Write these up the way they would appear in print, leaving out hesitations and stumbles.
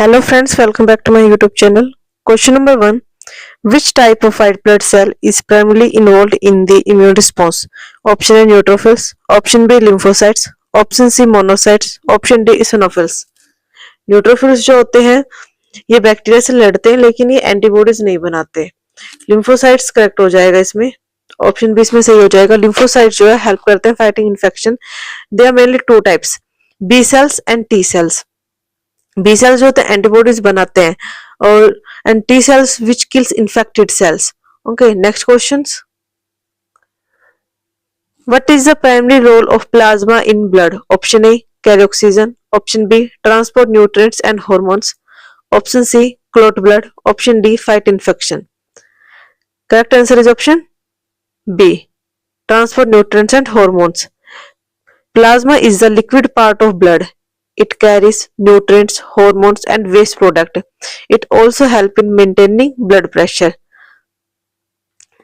Hello friends, welcome back to my YouTube channel. Question number 1. Which type of white blood cell is primarily involved in the immune response? Option A neutrophils, option B lymphocytes, option C monocytes, option D eosinophils. Neutrophils जो होते हैं ये bacteria से लड़ते हैं लेकिन ये antibodies नहीं बनाते. लिम्फोसाइट्स करेक्ट हो जाएगा इसमें. ऑप्शन बी इसमें सही हो जाएगा. लिम्फोसाइट्स जो है हेल्प करते हैं fighting infection. They are mainly two types, B cells and T cells. B cells जो होते हैं एंटीबॉडीज बनाते हैं और and T cells which kills infected cells. Okay, next questions. What is the primary role of plasma in blood? Option A carry oxygen, option B transport nutrients and hormones, option C clot blood, option D fight infection. Correct answer is option B transport nutrients and hormones. Plasma is the liquid part of blood. It carries nutrients, hormones and waste product. It also helps in maintaining blood pressure.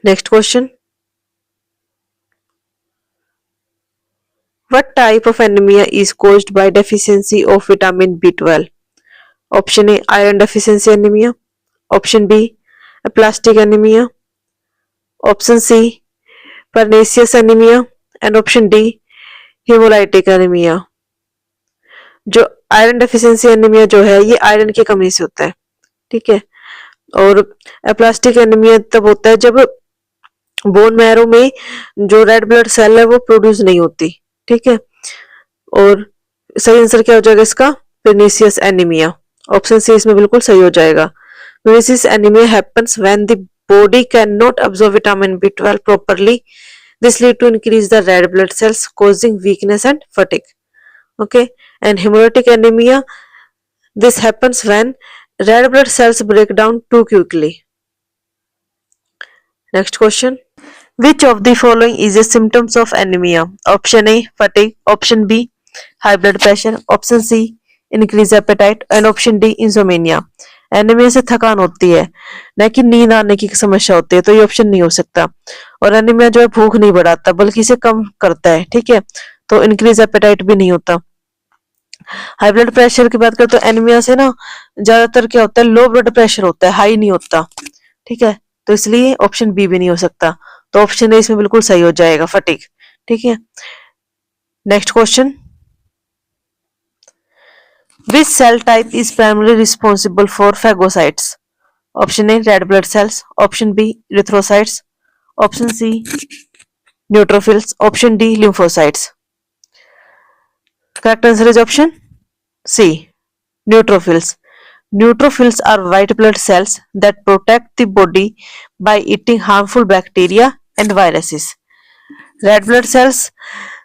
Next question. What type of anemia is caused by deficiency of vitamin B12? Option A iron deficiency anemia, option B aplastic anemia, option C pernicious anemia and option D hemolytic anemia. जो iron deficiency anaemia जो है ये iron की कमी से होता है, ठीक है. और एप्लास्टिक एनीमिया तब होता है जब बोन मैरो में जो रेड ब्लड सेल है वो प्रोड्यूस नहीं होती, ठीक है. और सही आंसर क्या हो जाएगा इसका? पेर्निशियस एनीमिया. ऑप्शन सी इसमें बिल्कुल सही हो जाएगा. Pernicious anaemia happens when the body can not absorb vitamin B12 properly. This lead to increase the red blood cells causing weakness and fatigue. Okay, and hemolytic anemia, this happens when red blood cells break down too quickly. Next question. Which of the following is a symptoms of anemia? Option A fatigue, option B high blood pressure, option C increased appetite and option D insomnia. Anaemia से थकान होती है न कि नींद आने की समस्या होती है, तो ये ऑप्शन नहीं हो सकता. और एनीमिया जो है भूख नहीं बढ़ाता बल्कि इसे कम करता है, ठीक है. तो इंक्रीज एपेटाइट भी नहीं होता. हाई ब्लड प्रेशर की बात करें तो एनीमिया से ना ज्यादातर क्या होता है, लो ब्लड प्रेशर होता है, हाई नहीं होता, ठीक है. तो इसलिए ऑप्शन बी भी नहीं हो सकता. तो ऑप्शन ए इसमें बिल्कुल सही हो जाएगा, फटीग, ठीक है. Next question. Which cell type is primary responsible for phagocytes? Option A red blood cells, option B erythrocytes, option C neutrophils, option D lymphocytes. Correct answer is option C, neutrophils. Neutrophils are white blood cells that protect the body by eating harmful bacteria and viruses. Red blood cells,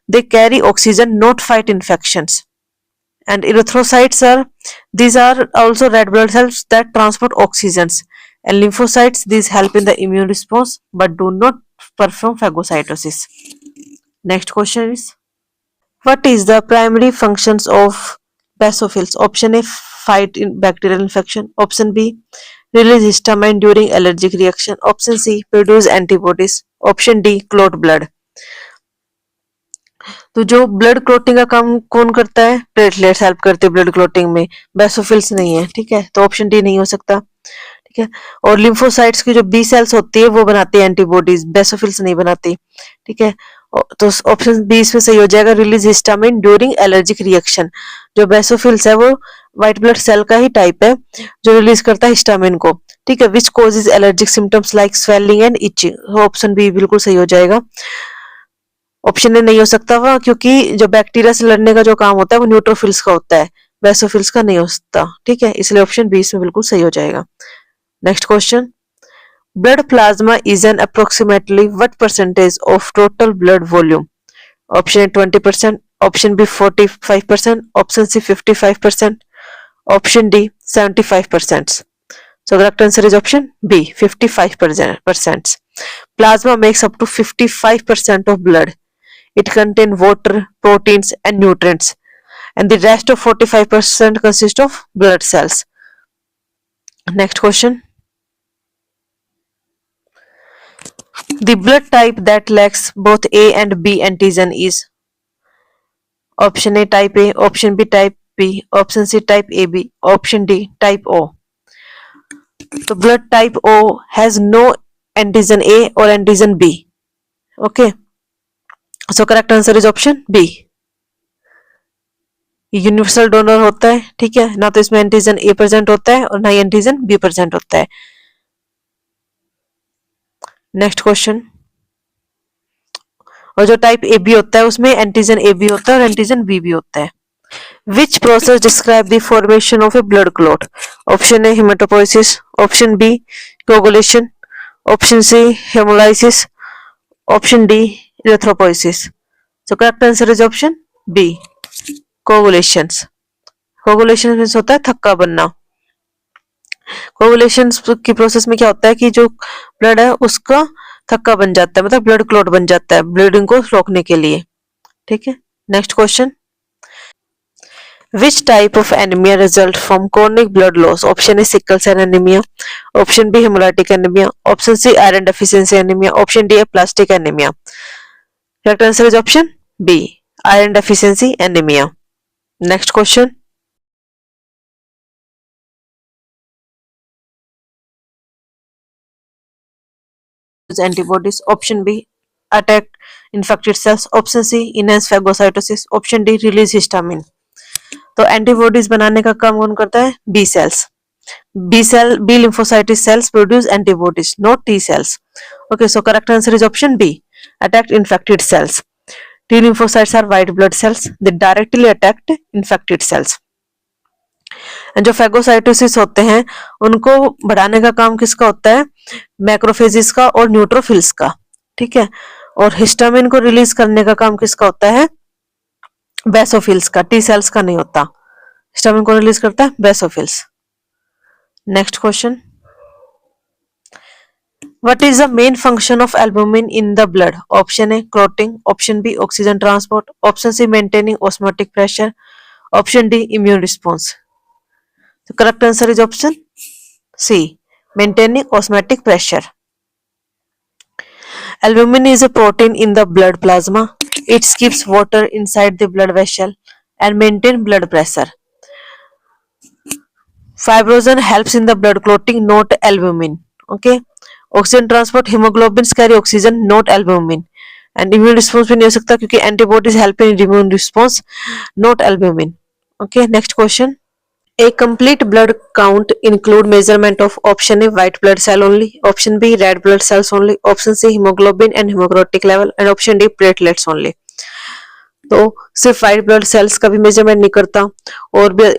they carry oxygen, not fight infections. And erythrocytes these are also red blood cells that transport oxygens. And lymphocytes, these help in the immune response but do not perform phagocytosis. Next question is, what is the primary functions of basophils? Option A fight in bacterial infection, option B release histamine during allergic reaction, option C produce antibodies, option D clot blood. तो जो blood clotting का काम कौन करता है? Platelets help करते हैं blood clotting में, बेसोफिल्स नहीं है, ठीक है. तो ऑप्शन डी नहीं हो सकता, ठीक है. और लिम्फोसाइट्स की जो बी सेल्स होती है वो बनाती है एंटीबॉडीज, बेसोफिल्स नहीं बनाती, ठीक है. तो ऑप्शन बी इसमें सही हो जाएगा, release histamine during allergic reaction. जो बेसोफिल्स है वो व्हाइट ब्लड सेल का ही टाइप है जो रिलीज करता है हिस्टामिन को, ठीक है. Which causes allergic symptoms like swelling and itching. Option B बिल्कुल सही हो जाएगा. ऑप्शन ए नहीं हो सकता वह, क्योंकि जो बैक्टीरिया से लड़ने का जो काम होता है वो न्यूट्रोफिल्स का होता है, बेसोफिल्स का नहीं होता, ठीक है. इसलिए ऑप्शन बी इसमें बिल्कुल सही हो जाएगा. Next question. Blood plasma is an approximately what percentage of total blood volume? Option A 20%, option B 45%, option C 55%, option D 75%. So the correct answer is option B 55%. Plasma makes up to 55% of blood. It contains water, proteins and nutrients, and the rest of 45% consists of blood cells. Next question. The blood type that lacks both A and B antigen is option A type A, option B type B, option C type AB, option D type O. तो blood type O has no antigen A or antigen B. Okay, so correct answer is option B. ये universal donor होता है, ठीक है ना, तो इसमें antigen ए present होता है और ना ही एंटीजन बी प्रेजेंट होता है। नेक्स्ट क्वेश्चन, और जो टाइप ए बी होता है उसमें एंटीजन ए बी होता है और एंटीजन बी भी होता है। Which process describe the formation of a blood clot? Option A haematopoiesis, option B coagulation, option C haemolysis, option D erythropoiesis. So correct answer is option B, coagulations. Coagulation means होता है थक्का बनना। Coagulation की process में क्या होता है कि जो ब्लड है उसका थक्का बन जाता है, मतलब ब्लड क्लॉट बन जाता है ब्लीडिंग को रोकने के लिए, ठीक है। Next question, which type of anemia result from chronic blood loss? Option A sickle cell anemia, option B hemolytic anemia, option C iron deficiency anemia, option D aplastic anemia. Correct answer is option B, iron deficiency anemia. Next question, antibodies. Option B attack infected cells, option C enhance phagocytosis, option D release histamine. तो antibodies बनाने का काम कौन करता है? B cells. B lymphocytic cells produce antibodies, not T cells. Okay, so correct answer is option B, attack infected cells. T lymphocytes are white blood cells, they directly attack infected cells. जो phagocytosis होते हैं उनको बढ़ाने का काम किसका होता है? मैक्रोफेजिस का और न्यूट्रोफिल्स का, ठीक है। और हिस्टामिन को रिलीज करने का काम किसका होता है? बेसोफिल्स का, टी सेल्स का नहीं होता। हिस्टामिन को रिलीज करता है basophils. Next question, what is the main function of albumin in the blood? Option A clotting, option B oxygen transport, option C maintaining osmotic pressure, option D immune response. The correct answer is option C, maintaining osmotic pressure. Albumin is a protein in the blood plasma. It keeps water inside the blood vessel and maintain blood pressure. Fibrinogen helps in the blood clotting, not albumin. Okay. Oxygen transport, hemoglobins carry oxygen, not albumin. And immune response भी नहीं हो सकता क्योंकि antibodies help in immune response, not albumin. Okay. Next question. A complete blood count include measurement of option A white blood cell only, option B red blood cells only, option C hemoglobin and hemoglobin level, and option D platelets only. तो सिर्फ white blood cells का भी measurement नहीं करता, और भी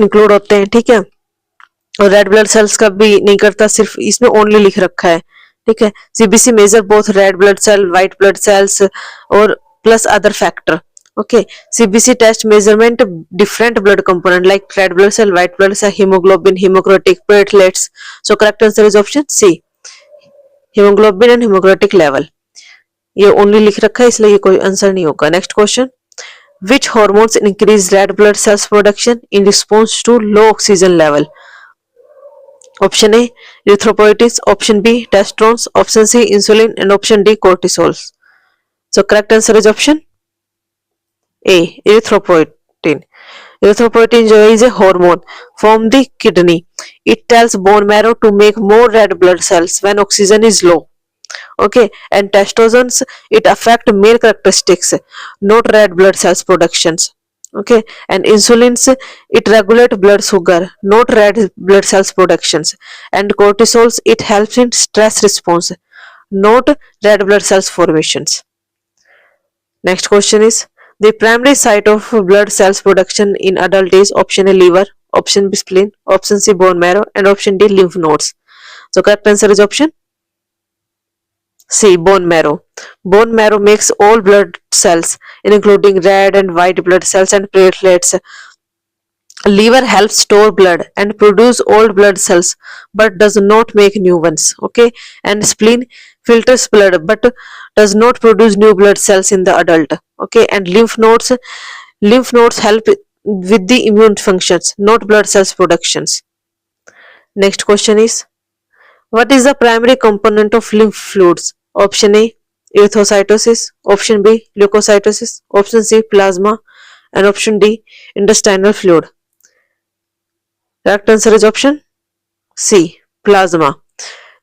include होते हैं, ठीक है। और रेड ब्लड सेल्स का भी नहीं करता, सिर्फ इसमें ओनली लिख रखा है, ठीक है। CBC measure both red blood cell, white blood cells और plus other factor. Okay, CBC test measurement different blood component like red blood cell, white blood cell, hemoglobin, hemocritic, platelets. So correct answer is option C, hemoglobin and hemocritic level. ये only लिख रखा है इसलिए ये कोई answer नहीं होगा। Next question, which hormones increase red blood cells production in response to low oxygen level? Option A erythropoiesis, option B testosterone, option C insulin, and option D cortisol. So correct answer is option A, erythropoietin. Erythropoietin is a hormone from the kidney. It tells bone marrow to make more red blood cells when oxygen is low. Okay, and testosterone, it affect male characteristics, not red blood cells productions. Okay, and insulins, it regulate blood sugar, not red blood cells productions. And cortisols, it helps in stress response, not red blood cells formations. Next question is, the primary site of blood cells production in adult is option A liver, option B spleen, option C bone marrow, and option D lymph nodes. So correct answer is option C, bone marrow. Bone marrow makes all blood cells, including red and white blood cells and platelets. Liver helps store blood and produce old blood cells but does not make new ones. Okay, and spleen filters blood but does not produce new blood cells in the adult. Okay, and lymph nodes help with the immune functions, not blood cells productions. Next question is, what is the primary component of lymph fluids? Option A erythrocytosis, option B leukocytosis, option C plasma, and option D, intestinal fluid. Correct answer is option C, plasma.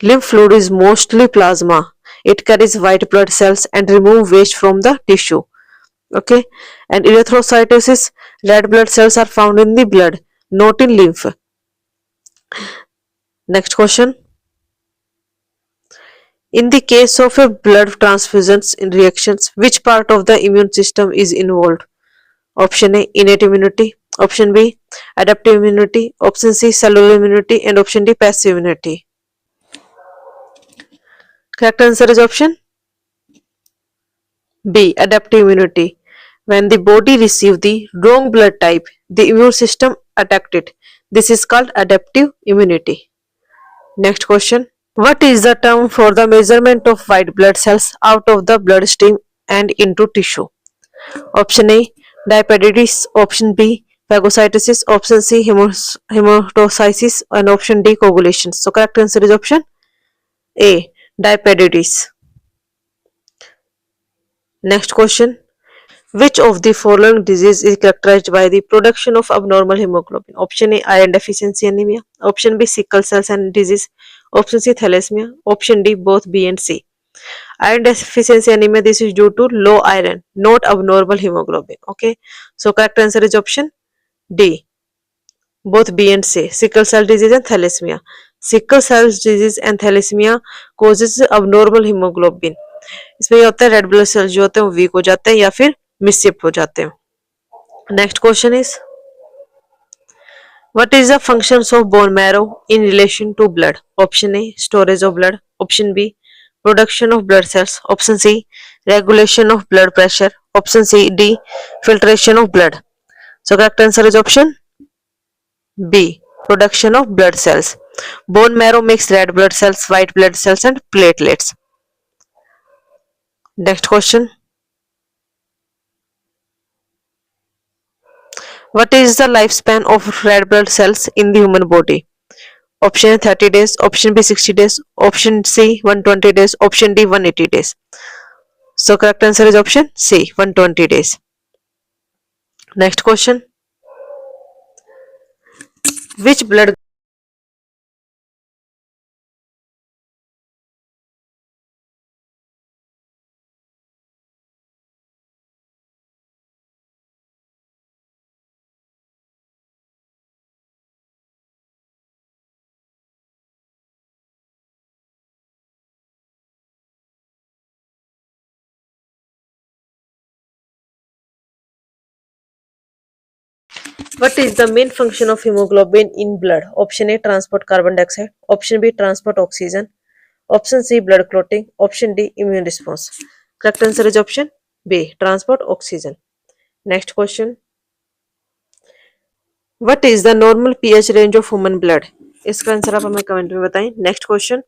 Lymph fluid is mostly plasma. It carries white blood cells and remove waste from the tissue. Okay, and erythrocytosis, red blood cells are found in the blood, not in lymph. Next question. In the case of a blood transfusions in reactions, which part of the immune system is involved? Option A, innate immunity. Option B, adaptive immunity. Option C, cellular immunity. And option D, passive immunity. Correct answer is option B, adaptive immunity. When the body receives the wrong blood type, the immune system attacked it. This is called adaptive immunity. Next question. What is the term for the measurement of white blood cells out of the bloodstream and into tissue? Option A, diapetes. Option B, phagocytosis. Option C, hematocytosis. And option D, coagulation. So correct answer is option A, diapetes. Next question. Which of the following disease is characterized by the production of abnormal hemoglobin? Option A, iron deficiency anemia. Option B, sickle cell disease. Option C, thalassemia. Option D, both B and C. Iron deficiency anemia, this is due to low iron, not abnormal hemoglobin. Okay, so correct answer is option D, both B and C. Sickle cell disease and thalassemia. Sickle cell disease and thalassemia causes abnormal hemoglobin. इसमें ये होता है red blood cells जो होते हैं वो week हो जाते हैं या फिर मिसशिप हो जाते हैं. Next question is what is the functions of bone marrow in relation to blood? Option A, storage of blood. Option B, production of blood cells. Option C, regulation of blood pressure. Option C, D, filtration of blood. So correct answer is option B, production of blood cells. Bone marrow makes red blood cells, white blood cells and platelets. Next question. What is the lifespan of red blood cells in the human body? Option A, 30 days. Option B, 60 days. Option C, 120 days. Option D, 180 days. So correct answer is option C, 120 days. Next question. Which blood What is the main function of hemoglobin in blood? Option A, transport carbon dioxide. Option B, transport oxygen. Option C, blood clotting. Option D, immune response. Correct answer is option B, transport oxygen. Next question. What is the normal pH range of human blood? इसका answer आप हमें comment में बताएं. Next question.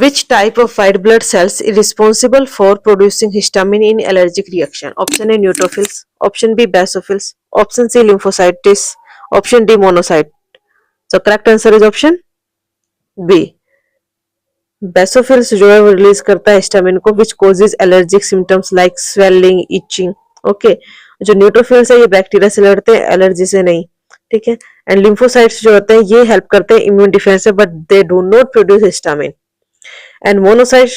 Which type of white blood cells is responsible for producing histamine in allergic reaction? Option A, neutrophils. Option B, basophils. Option C, lymphocytes. Option D, monocyte. So correct answer is option B. basophils जो है वो release करता है histamine को which causes allergic symptoms like swelling, itching. Okay. जो neutrophils है ये bacteria से लड़ते हैं, एलर्जी से नहीं. ठीक है. एंड लिम्फोसाइट्स जो होते हैं ये हेल्प करते हैं इम्यून डिफेंस से but they do not produce histamine. And monocytes,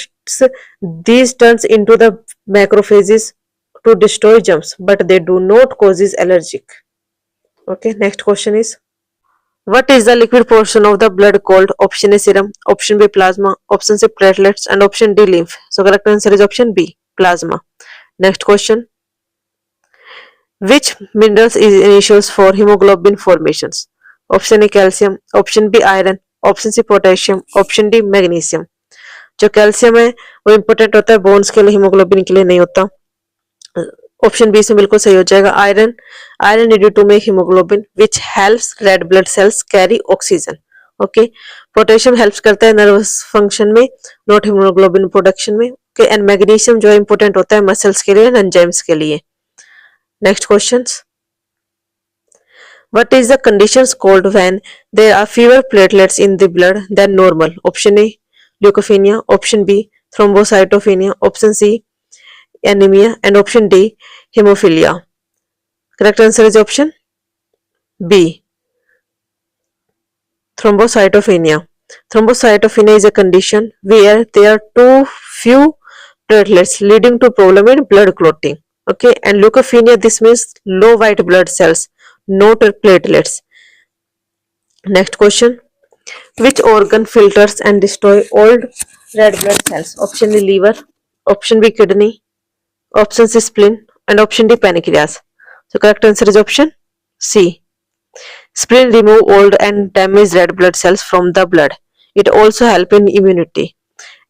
these turns into the macrophages to destroy germs but they do not causes allergic. Okay, next question is what is the liquid portion of the blood called? Option A, serum. Option B, plasma. Option C, platelets. And option D, lymph. So correct answer is option B, plasma. Next question. Which minerals is initials for hemoglobin formations? Option A, calcium. Option B, iron. Option C, potassium. Option D, magnesium. जो calcium है वो important होता है bones के लिए, haemoglobin के लिए नहीं होता. ऑप्शन बी इसमें बिल्कुल सही हो जाएगा. Iron. Iron needed to make haemoglobin which helps red blood cells carry oxygen. Okay. Potassium helps करता है नर्वस फंक्शन में, नॉट हीमोग्लोबिन प्रोडक्शन में. ओके. एंड मैग्नीशियम जो इम्पोर्टेंट होता है मसल्स के लिए एंड एंजाइम्स के लिए. Next questions. What is the conditions called when there are fewer platelets in the blood than normal? Option A, leukopenia. Option B, thrombocytopenia. Option C, anemia. And option D, hemophilia. Correct answer is option B, thrombocytopenia. Thrombocytopenia is a condition where there are too few platelets leading to problem in blood clotting. Okay, and leukopenia, this means low white blood cells, not platelets. Next question. Which organ filters and destroy old red blood cells? Option A liver, option B kidney, option C spleen, and option D pancreas. So correct answer is option C. Spleen remove old and damaged red blood cells from the blood. It also helps in immunity.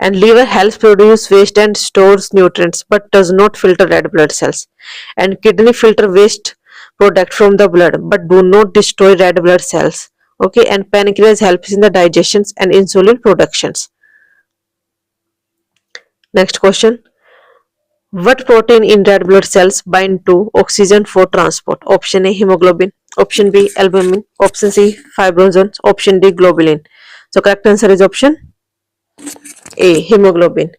And liver helps produce waste and stores nutrients but does not filter red blood cells. And kidney filter waste product from the blood but do not destroy red blood cells. Okay, and pancreas helps in the digestions and insulin productions. Next question. What protein in red blood cells bind to oxygen for transport? Option A hemoglobin, option B albumin, option C fibrinogen, option D globulin. So correct answer is option A hemoglobin.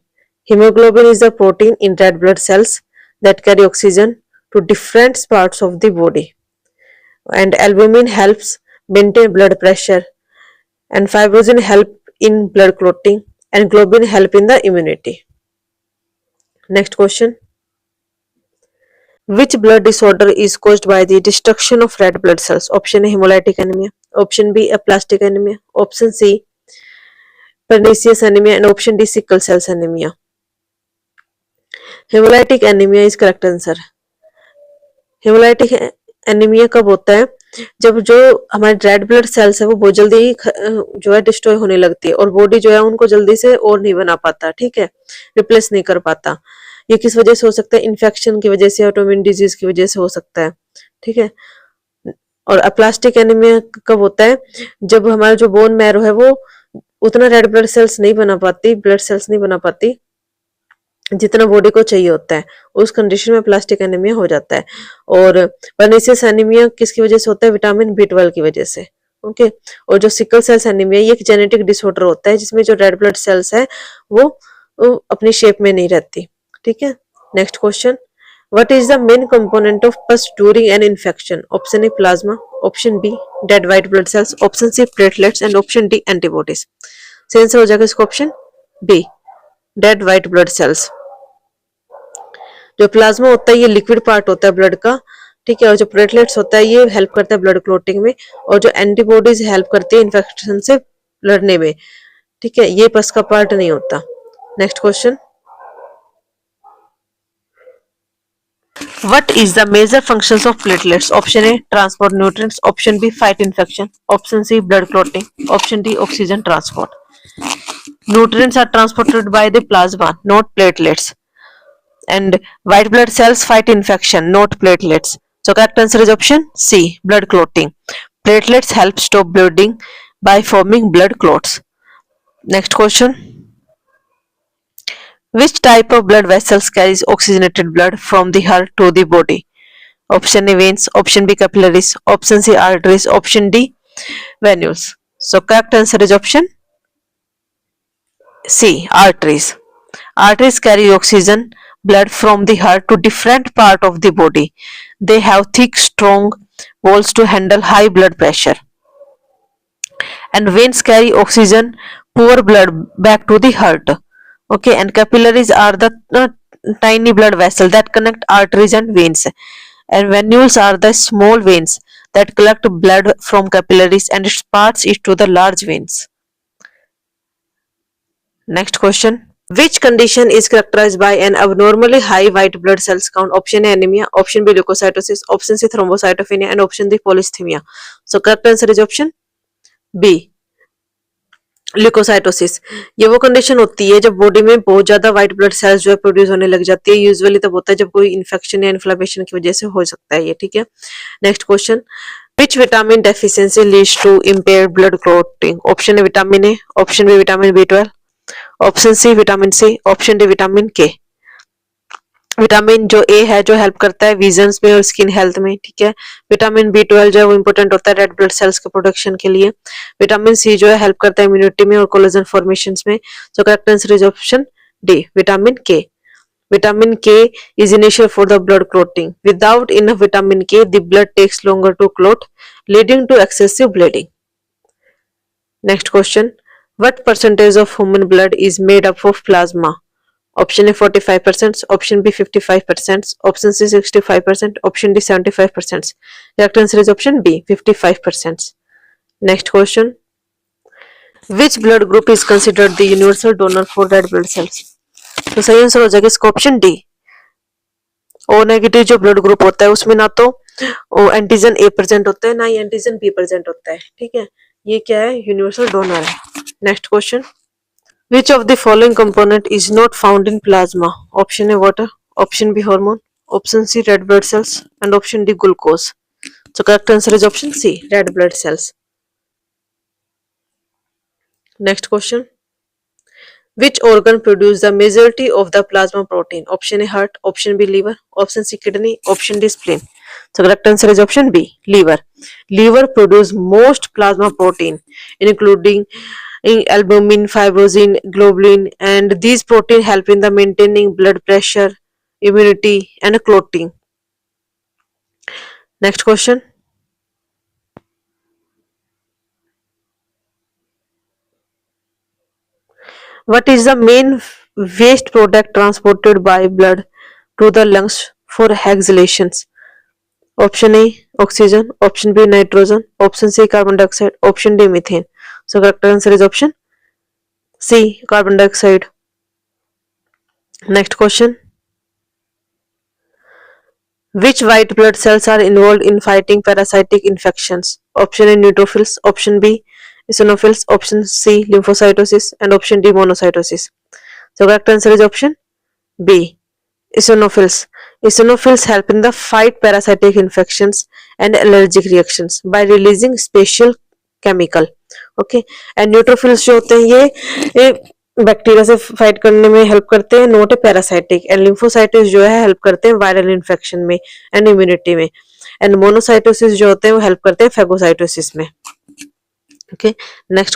Hemoglobin is the protein in red blood cells that carry oxygen to different parts of the body. And albumin helps maintain blood pressure, and fibrinogen help in blood clotting, and globulin help in the immunity. Next question. Which blood disorder is caused by the destruction of red blood cells? Option A hemolytic anemia, option B aplastic anemia, option C pernicious anemia, and option D sickle cell anemia. Hemolytic anemia is correct answer. Haemolytic anaemia कब होता है? जब जो हमारे red blood sales है वो बहुत जल्दी जो है डिस्ट्रॉय होने लगती है और बॉडी जो है उनको जल्दी से और नहीं बना पाता, ठीक है, रिप्लेस नहीं कर पाता। ये किस वजह से हो सकता है? इन्फेक्शन की वजह से, ऑटोइम्यून डिजीज की वजह से हो सकता है, ठीक है। और अप्लास्टिक एनीमिया कब होता है? जब हमारा जो बोन मैरो है वो उतना रेड ब्लड सेल्स नहीं बना पाती, ब्लड सेल्स नहीं बना पाती जितना बॉडी को चाहिए होता है, उस कंडीशन में प्लास्टिक एनीमिया हो जाता है। और पर्निशियस एनीमिया किसकी वजह से होता है? विटामिन B12 की वजह से। ओके, और जो सिकल सेल्स एनीमिया ये एक जेनेटिक डिसऑर्डर होता है जिसमें जो रेड ब्लड सेल्स है वो अपनी शेप में नहीं रहती, ठीक है। Next question. What is the main component of pus during an infection? Option A plasma, option B dead white blood cells, option C platelets and option D antibodies. सही answer हो जाएगा इसका option B, dead white blood cells. जो plasma होता है ये liquid part होता है ब्लड का, ठीक है, और जो प्लेटलेट्स होता है ये हेल्प करता है ब्लड क्लोटिंग में, और जो एंटीबॉडीज हेल्प करती है इन्फेक्शन से लड़ने में, ठीक है, ये पस का पार्ट नहीं होता। Next question. What is the major functions of platelets? Option A transport nutrients, option B fight infection, option C blood clotting, option D oxygen transport. Nutrients are transported by the plasma, not platelets, and white blood cells fight infection, not platelets. So correct answer is option C, blood clotting. Platelets help stop bleeding by forming blood clots. Next question. Which type of blood vessels carries oxygenated blood from the heart to the body? Option A veins, option B capillaries, option C arteries, option D venules. So correct answer is option C, arteries. Arteries carry oxygen blood from the heart to different part of the body. They have thick, strong walls to handle high blood pressure. And veins carry oxygen poor blood back to the heart. Okay, and capillaries are the tiny blood vessels that connect arteries and veins, and venules are the small veins that collect blood from capillaries and pass it to the large veins. Next question. Which condition is characterized by an abnormally high white blood cells count? Option A anemia, option B leukocytosis, option C thrombocytopenia, and option D polycythemia. So correct answer is option B, leukocytosis. ये वो condition होती है जब body में बहुत ज्यादा white blood cells जो है प्रोड्यूस होने लग जाती है। यूजुअली तब होता है जब कोई इन्फेक्शन या इन्फ्लेमेशन की वजह से हो सकता है ये, ठीक है। Next question. Which vitamin deficiency leads to impaired blood clotting? Option A vitamin A, option B vitamin B12, option C vitamin C, option D vitamin K. Vitamin जो ए है जो हेल्प करता है विजन्स में और स्किन हेल्थ में, ठीक है। विटामिन B12 जो है वो इंपॉर्टेंट होता है रेड ब्लड सेल्स के प्रोडक्शन के लिए। विटामिन सी जो है हेल्प करता है इम्यूनिटी में और कोलेजन फॉर्मेशन में। सो correct answer is option D, vitamin के। Vitamin K is essential for the blood clotting. Without enough vitamin K, the blood takes longer to clot, leading to excessive bleeding. Next question. What percentage of human blood is made up of plasma? Option A 45%, option B 55%, option C 65%, option D 75%. Correct answer is option B 55%. Next question. Which blood group is considered the universal donor for red blood cells? तो सही answer हो जाएगा इसका option D. O negative जो blood group होता है उसमें ना तो एंटीजन ए प्रेजेंट होता है ना ही एंटीजन बी प्रेजेंट होता है, ठीक है। ये क्या है? यूनिवर्सल डोनर है। Next question. Which of the following component is not found in plasma? Option A water, option B hormone, option C red blood cells, and option D glucose. So correct answer is option C, red blood cells. Next question. Which organ produces the majority of the plasma protein? Option A heart, option B liver, option C kidney, option D spleen. So correct answer is option B, liver. Liver produces most plasma protein, including albumin, fibrosin, globulin, and these protein help in the maintaining blood pressure, immunity, and clotting. Next question. What is the main waste product transported by blood to the lungs for exhalations? Option A oxygen, option B nitrogen, option C carbon dioxide, option D methane. So correct answer is option C, carbon dioxide. Next question. Which white blood cells are involved in fighting parasitic infections? Option A neutrophils, option B eosinophils, option C lymphocytosis, and option D monocytosis. So correct answer is option B, eosinophils. Eosinophils help in the fight parasitic infections and allergic reactions by releasing special chemical. Okay and neutrophils जो होते हैं ये bacteria से fight करने में help करते हैं, not a parasitic. And लिम्फोसाइटिस जो है हेल्प करते हैं वायरल इन्फेक्शन में एंड इम्यूनिटी में। एंड मोनोसाइटोसिस जो होते हैं वो हेल्प करते हैं फेगोसाइटोसिस में। Okay next